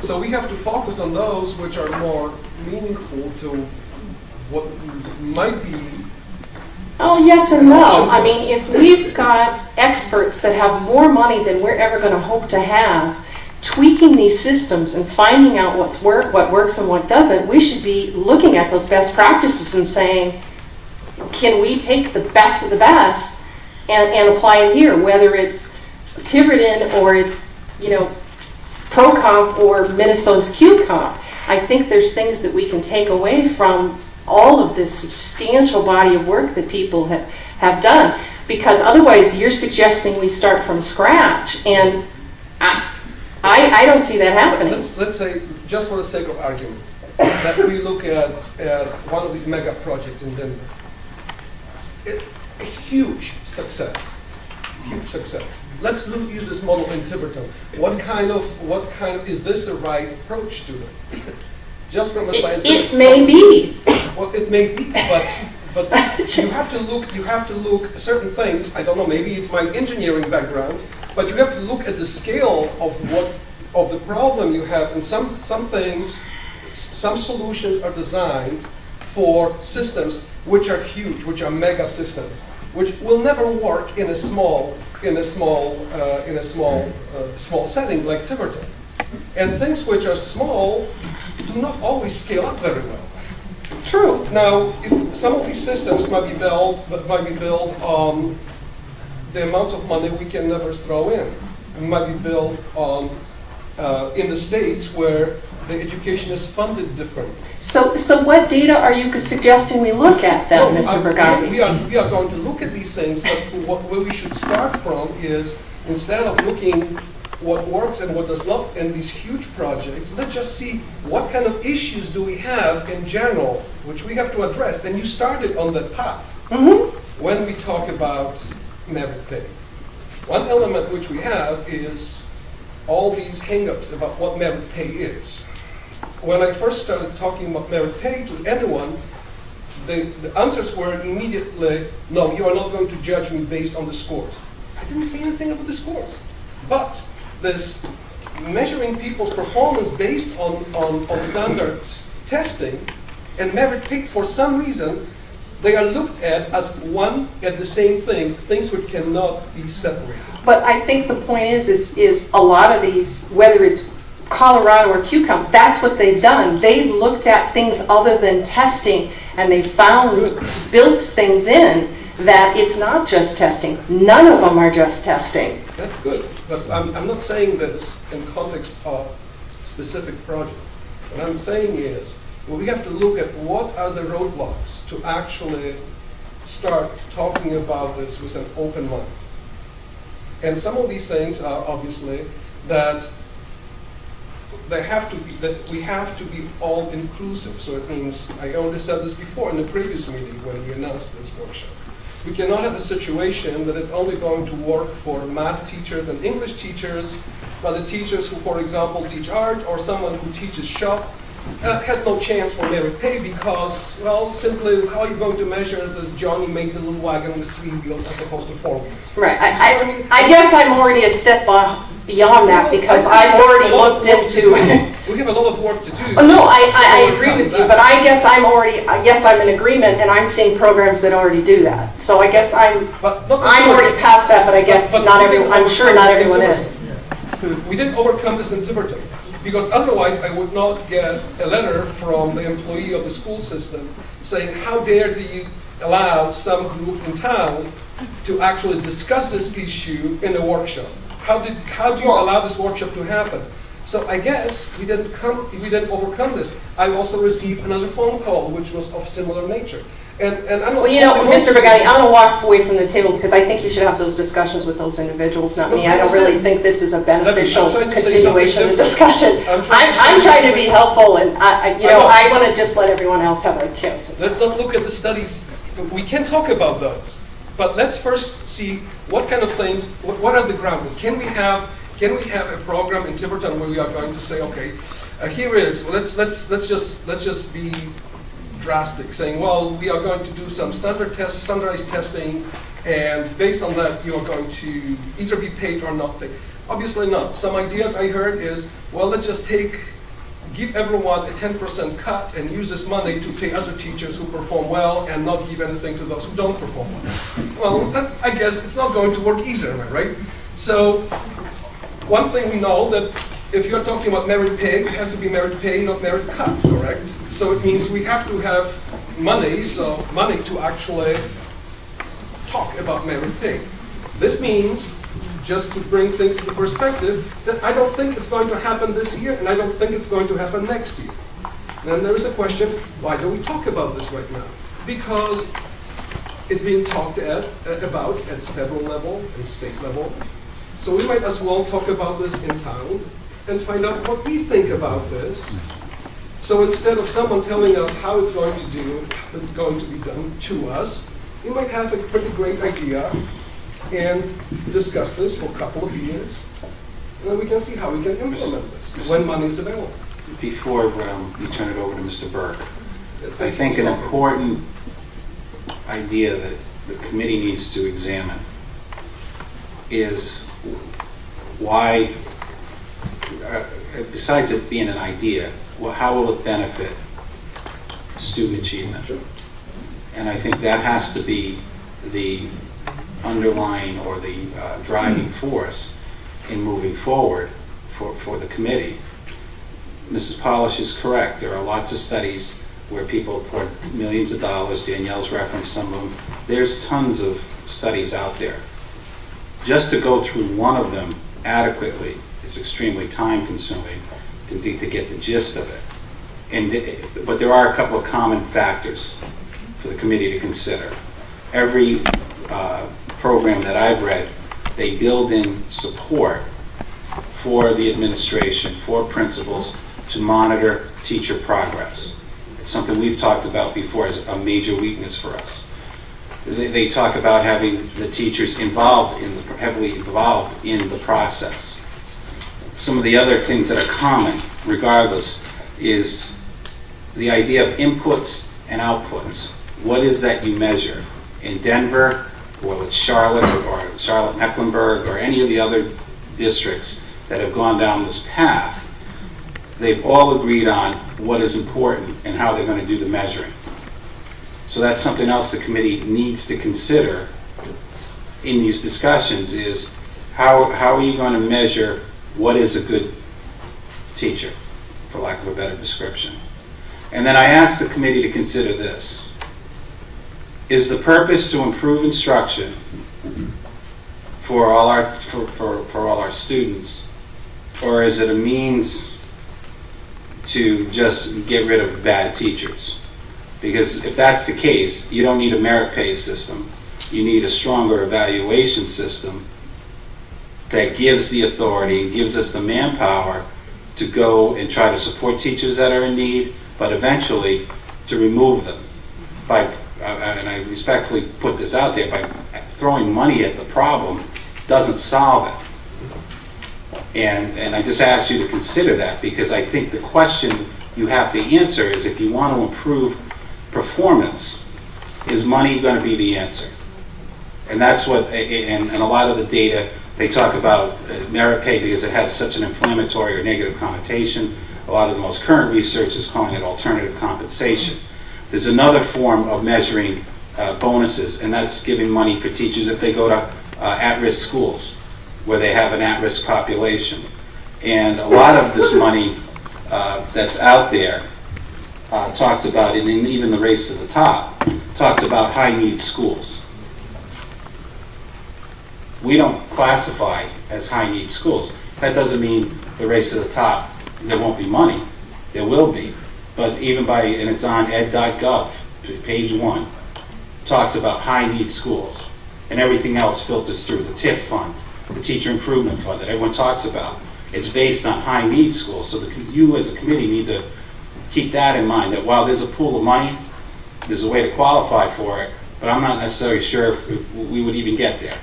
So we have to focus on those which are more meaningful to what might be. Oh, yes and no. I mean, if we've got experts that have more money than we're ever going to hope to have, tweaking these systems and finding out what works and what doesn't, we should be looking at those best practices and saying, can we take the best of the best and apply it here, whether it's Tiverton or it's, you know, ProComp or Minnesota's QComp. I think there's things that we can take away from all of this substantial body of work that people have done, because otherwise you're suggesting we start from scratch, and I don't see that happening. Let's say, just for the sake of argument, that we look at one of these mega projects in Denver. A huge success, huge success. Let's use this model in Tiverton. What kind of is this the right approach to it? Just from a scientific. It may be. Well, it may be, but you have to look. You have to look at certain things. I don't know. Maybe it's my engineering background, but you have to look at the scale of the problem you have. And some things, some solutions are designed for systems which are huge, which are mega systems, which will never work in a small setting like Tiverton. And things which are small do not always scale up very well. True. Now, if some of these systems might be built on the amounts of money we can never throw in. It might be built on in the states where the education is funded differently. So what data are you suggesting we look at then, Mr. Bergami? We are going to look at these things, but where we should start from is, instead of looking what works and what does not in these huge projects, let's just see what kind of issues do we have in general, which we have to address. And you started on that path when we talk about merit pay. One element which we have is all these hang-ups about what merit pay is. When I first started talking about merit pay to anyone, the answers were immediately, no, you are not going to judge me based on the scores. I didn't say anything about the scores. But this measuring people's performance based on standard testing and merit pay, for some reason, they are looked at as one and the same thing, things which cannot be separated. But I think the point is a lot of these, whether it's Colorado or QComp, that's what they've done. They've looked at things other than testing, and they built things in that it's not just testing. None of them are just testing. That's good. But I'm not saying this in context of specific projects. What I'm saying is, well, we have to look at what are the roadblocks to actually start talking about this with an open mind. And some of these things are obviously that we have to be all inclusive. So it means, I already said this before in the previous meeting when we announced this workshop. We cannot have a situation that it's only going to work for math teachers and English teachers, but the teachers who, for example, teach art, or someone who teaches shop has no chance for merit pay because, well, simply how are you going to measure this Johnny made the little wagon with 3 wheels as opposed to 4 wheels? Right. I guess I'm already a step beyond that because I've already looked into. We have a lot of work to do. Oh, no, I agree with you, but I guess I'm in agreement, and I'm seeing programs that already do that. So I guess I'm already past that, but I guess not everyone. I'm sure not everyone is. We didn't overcome this in Tiverton. Because otherwise, I would not get a letter from the employee of the school system saying, how dare do you allow some group in town to actually discuss this issue in a workshop? How do you allow this workshop to happen? So I guess we didn't overcome this. I also received another phone call, which was of similar nature. And I'm not. Well, you know, Mr. Bergani, I'm going to walk away from the table because I think you should have those discussions with those individuals, not me. I don't really think this is a beneficial continuation of the discussion. I'm trying to be helpful, and I want to just let everyone else have a chance. Let's not look at the studies. We can talk about those, but let's first see what kind of things. What are the ground rules? Can we have a program in Tiverton where we are going to say, okay, here is. Let's just be drastic, saying, well, we are going to do some standardized testing, and based on that, you are going to either be paid or not paid. Obviously not. Some ideas I heard is, well, let's just take give everyone a 10% cut and use this money to pay other teachers who perform well and not give anything to those who don't perform well. Well, I guess it's not going to work either, right? So one thing we know that if you're talking about merit pay, it has to be merit pay, not merit cut, correct? So it means we have to have money to actually talk about merit pay. This means, just to bring things into perspective, that I don't think it's going to happen this year, and I don't think it's going to happen next year. Then there is a question, why do we talk about this right now? Because it's being talked about at federal level and state level. So we might as well talk about this in town and find out what we think about this. So instead of someone telling us how it's going to be done to us, we might have a pretty great idea and discuss this for a couple of years. And then we can see how we can implement this when money is available. Before you turn it over to Mr. Burke, I think an important idea that the committee needs to examine is why, besides it being an idea, well, how will it benefit student achievement? Sure. And I think that has to be the underlying or the driving force in moving forward for the committee. Mrs. Polish is correct. There are lots of studies where people pour millions of dollars. Danielle's referenced some of them. There's tons of studies out there. Just to go through one of them adequately is extremely time consuming to get the gist of it. But there are a couple of common factors for the committee to consider. Every program that I've read, they build in support for the administration, for principals, to monitor teacher progress. It's something we've talked about before as a major weakness for us. They talk about having the teachers heavily involved in the process. Some of the other things that are common, regardless, is the idea of inputs and outputs. What is that you measure? In Denver, or it's Charlotte, or Charlotte-Mecklenburg, or any of the other districts that have gone down this path, they've all agreed on what is important and how they're going to do the measuring. So that's something else the committee needs to consider in these discussions is how are you going to measure what is a good teacher, for lack of a better description. And then I asked the committee to consider this. Is the purpose to improve instruction for all our students, or is it a means to just get rid of bad teachers? Because if that's the case, you don't need a merit pay system. You need a stronger evaluation system that gives the authority, gives us the manpower to go and try to support teachers that are in need, but eventually to remove them. And I respectfully put this out there, by throwing money at the problem doesn't solve it. And I just ask you to consider that, because I think the question you have to answer is, if you want to improve performance, is money going to be the answer? And that's what, and a lot of the data, they talk about merit pay because it has such an inflammatory or negative connotation. A lot of the most current research is calling it alternative compensation. There's another form of measuring bonuses, and that's giving money for teachers if they go to at-risk schools where they have an at-risk population. And a lot of this money that's out there talks about, and even the race to the top, talks about high-need schools. We don't classify as high-need schools. That doesn't mean the race to the top, there won't be money. There will be. But even and it's on ed.gov, page 1, talks about high-need schools. And everything else filters through the TIF fund, the teacher improvement fund that everyone talks about. It's based on high-need schools. So you as a committee need to keep that in mind, that while there's a pool of money, there's a way to qualify for it, but I'm not necessarily sure if we would even get there.